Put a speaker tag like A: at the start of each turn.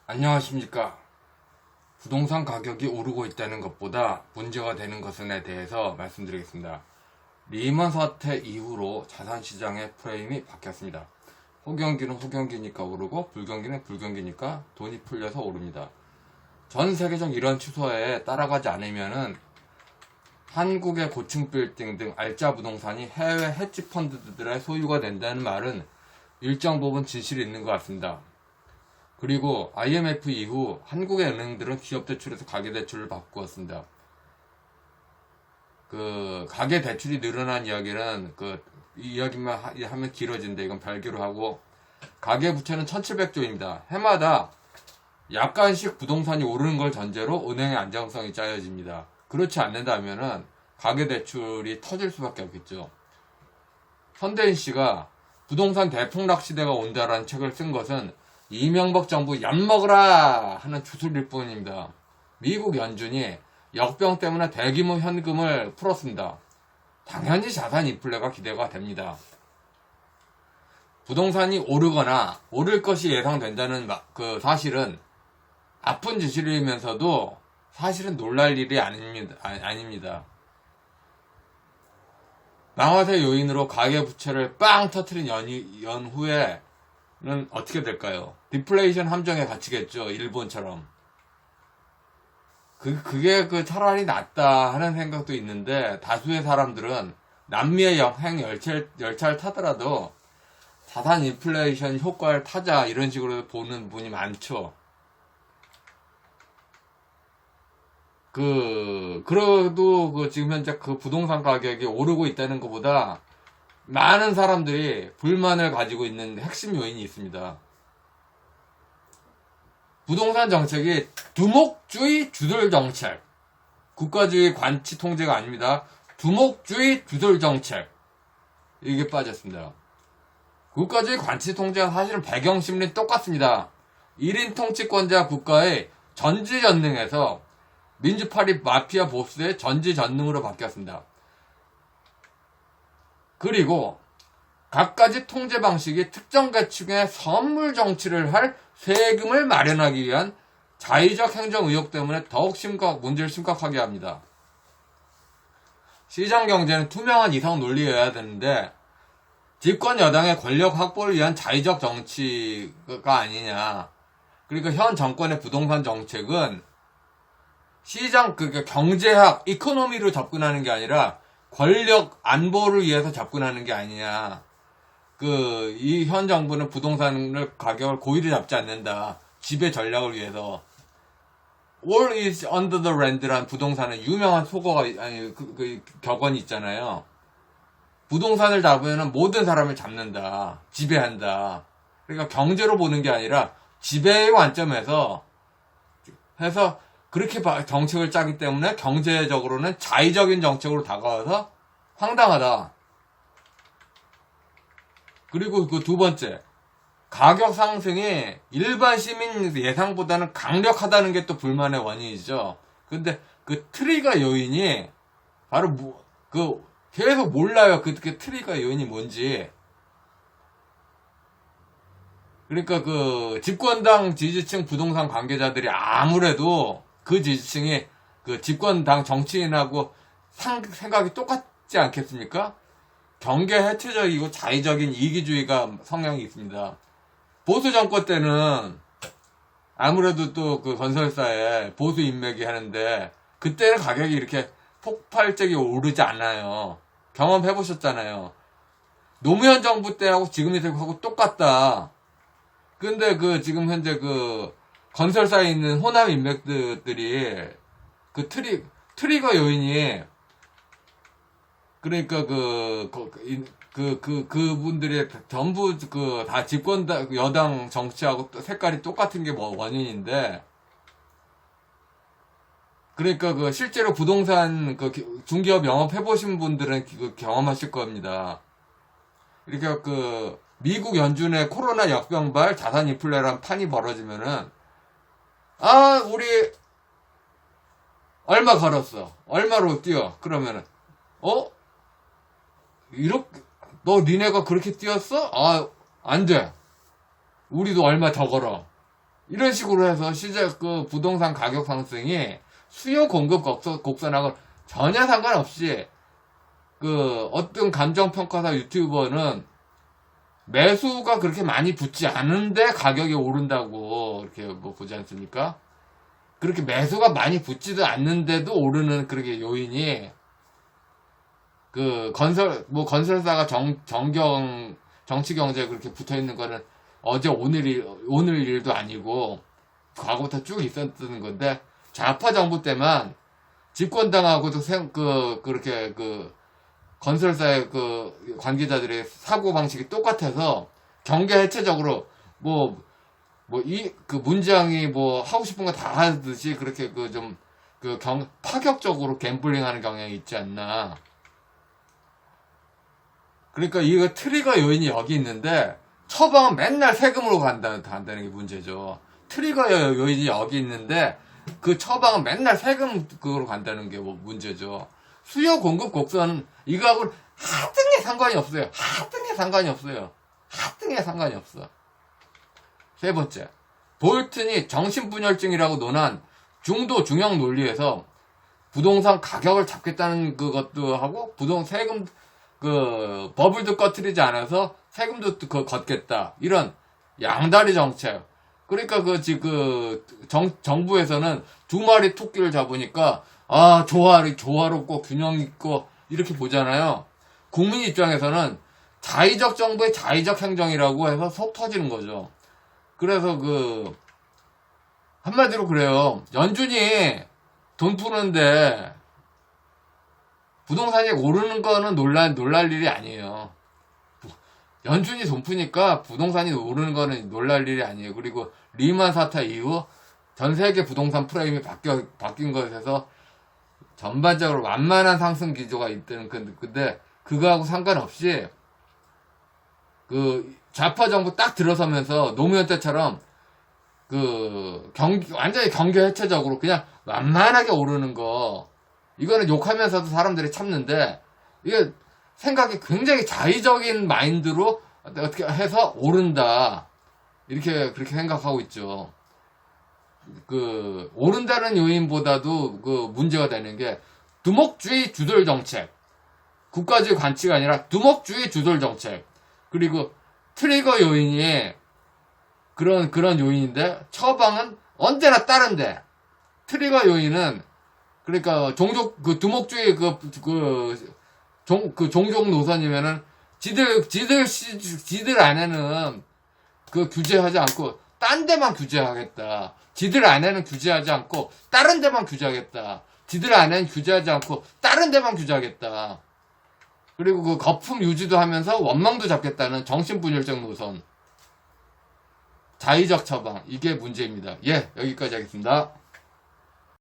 A: 안녕하십니까. 부동산 가격이 오르고 있다는 것보다 문제가 되는 것에 대해서 말씀드리겠습니다. 리먼 사태 이후로 자산시장의 프레임이 바뀌었습니다. 호경기는 호경기니까 오르고 불경기는 불경기니까 돈이 풀려서 오릅니다. 전 세계적 이런 추세에 따라가지 않으면은 한국의 고층 빌딩 등 알짜 부동산이 해외 헤지 펀드들의 소유가 된다는 말은 일정 부분 진실이 있는 것 같습니다. 그리고 IMF 이후 한국의 은행들은 기업 대출에서 가계 대출을 바꾸었습니다. 가계 대출이 늘어난 이야기는 이 이야기만 하면 길어진데 이건 별개로 하고, 가계 부채는 1700조입니다. 해마다 약간씩 부동산이 오르는 걸 전제로 은행의 안정성이 짜여집니다. 그렇지 않는다면은 가계 대출이 터질 수밖에 없겠죠. 선대인 씨가 부동산 대폭락 시대가 온다라는 책을 쓴 것은 이명박 정부 엿먹으라 하는 주술일 뿐입니다. 미국 연준이 역병 때문에 대규모 현금을 풀었습니다. 당연히 자산 인플레가 기대가 됩니다. 부동산이 오르거나 오를 것이 예상된다는 그 사실은 아픈 진실이면서도 사실은 놀랄 일이 아닙니다. 망화세 요인으로 가계부채를 빵 터트린 연후에는 어떻게 될까요? 디플레이션 함정에 갇히겠죠. 일본처럼. 그게 차라리 낫다 하는 생각도 있는데, 다수의 사람들은 남미의 여행 열차를 타더라도 자산 인플레이션 효과를 타자 이런 식으로 보는 분이 많죠. 그래도 지금 현재 부동산 가격이 오르고 있다는 것보다 많은 사람들이 불만을 가지고 있는 핵심 요인이 있습니다. 부동산 정책이 두목주의 주돌 정책, 국가주의 관치 통제가 아닙니다. 두목주의 주돌 정책, 이게 빠졌습니다. 국가주의 관치 통제가 사실은 배경심리 똑같습니다. 1인 통치권자 국가의 전지전능에서 민주파리 마피아 보스의 전지전능으로 바뀌었습니다. 그리고 갖가지 통제 방식이 특정 계층의 선물 정치를 할 세금을 마련하기 위한 자의적 행정 의혹 때문에 더욱 문제를 심각하게 합니다. 시장 경제는 투명한 이상 논리여야 되는데 집권 여당의 권력 확보를 위한 자의적 정치가 아니냐. 그러니까 현 정권의 부동산 정책은 시장 경제학 이코노미로 접근하는 게 아니라 권력 안보를 위해서 접근하는 게 아니냐. 이 현 정부는 부동산을 가격을 고의로 잡지 않는다. 지배 전략을 위해서. All is under the rent라는 부동산의 유명한 격언이 있잖아요. 부동산을 잡으면 모든 사람을 잡는다. 지배한다. 그러니까 경제로 보는 게 아니라 지배의 관점에서 해서 그렇게 정책을 짜기 때문에 경제적으로는 자의적인 정책으로 다가와서 황당하다. 그리고 두 번째, 가격 상승이 일반 시민 예상보다는 강력하다는 게 또 불만의 원인이죠. 근데 트리거 요인이 바로 계속 몰라요. 트리거 요인이 뭔지. 그러니까 집권당 지지층 부동산 관계자들이 아무래도 그 지지층이 집권당 정치인하고 생각이 똑같지 않겠습니까? 경계 해체적이고 자의적인 이기주의가 성향이 있습니다. 보수 정권 때는 아무래도 또 건설사에 보수 인맥이 하는데 그때는 가격이 이렇게 폭발적이 오르지 않아요. 경험해보셨잖아요. 노무현 정부 때하고 지금하고 똑같다. 근데 지금 현재 건설사에 있는 호남 인맥들이 트리거 요인이, 그러니까 그분들이 전부 다 집권 여당 정치하고 색깔이 똑같은 게 원인인데, 그러니까 실제로 부동산 중기업 영업해보신 분들은 경험하실 겁니다. 그러니까 미국 연준의 코로나 역병발 자산 인플레란 판이 벌어지면은, 우리 얼마 걸었어. 얼마로 뛰어. 그러면은 니네가 그렇게 뛰었어? 안 돼. 우리도 얼마 더 걸어. 이런 식으로 해서 시작 그 부동산 가격 상승이 수요 공급 곡선하고 전혀 상관없이 그 어떤 감정평가사 유튜버는 매수가 그렇게 많이 붙지 않은데 가격이 오른다고 이렇게 뭐 보지 않습니까? 그렇게 매수가 많이 붙지도 않는데도 오르는 그렇게 요인이 그 건설사가 정치 경제에 그렇게 붙어 있는 거는 어제 오늘 일도 아니고 과거부터 쭉 있었던 건데 좌파 정부 때만 집권당하고도 그렇게 그 건설사의 그 관계자들의 사고 방식이 똑같아서 경계 해체적으로 그 문재앙이 뭐 하고 싶은 거 다 하듯이 그렇게 파격적으로 갬블링 하는 경향이 있지 않나. 그러니까 이거 트리거 요인이 여기 있는데 처방은 맨날 세금으로 간다는 게 문제죠. 트리거 요인이 여기 있는데 그 처방은 맨날 세금 그거로 간다는 게 문제죠. 수요 공급 곡선은 이거하고 하등에 상관이 없어요. 하등에 상관이 없어요. 하등에 상관이 없어. 세 번째, 볼튼이 정신분열증이라고 논한 중도 중형 논리에서 부동산 가격을 잡겠다는 그것도 하고 세금 버블도 꺼트리지 않아서 세금도 걷겠다. 이런 양다리 정책. 그러니까 정부에서는 두 마리 토끼를 잡으니까 조화롭고 균형 있고 이렇게 보잖아요. 국민 입장에서는 자의적 정부의 자의적 행정이라고 해서 속 터지는 거죠. 그래서 한마디로 그래요. 연준이 돈 푸는데 부동산이 오르는 거는 놀랄 일이 아니에요. 연준이 돈 푸니까 부동산이 오르는 거는 놀랄 일이 아니에요. 그리고 리만 사태 이후 전 세계 부동산 프레임이 바뀐 것에서 전반적으로 완만한 상승 기조가 있다는 근데 그거하고 상관없이 좌파 정부 딱 들어서면서 노무현 때처럼 완전히 경계 해체적으로 그냥 완만하게 오르는 거 이거는 욕하면서도 사람들이 참는데 이게 생각이 굉장히 자의적인 마인드로 어떻게 해서 오른다 그렇게 생각하고 있죠. 오른다는 요인보다도 문제가 되는 게 두목주의 주돌 정책, 국가주의 관치가 아니라 두목주의 주돌 정책. 그리고 트리거 요인이 그런 요인인데 처방은 언제나 다른데 트리거 요인은 그러니까 두목주의 종족 노선이면은 지들 안에는 규제하지 않고 딴 데만 규제하겠다. 지들 안에는 규제하지 않고 다른 데만 규제하겠다. 지들 안에는 규제하지 않고 다른 데만 규제하겠다. 그리고 거품 유지도 하면서 원망도 잡겠다는 정신분열적 노선. 자의적 처방. 이게 문제입니다. 예, 여기까지 하겠습니다.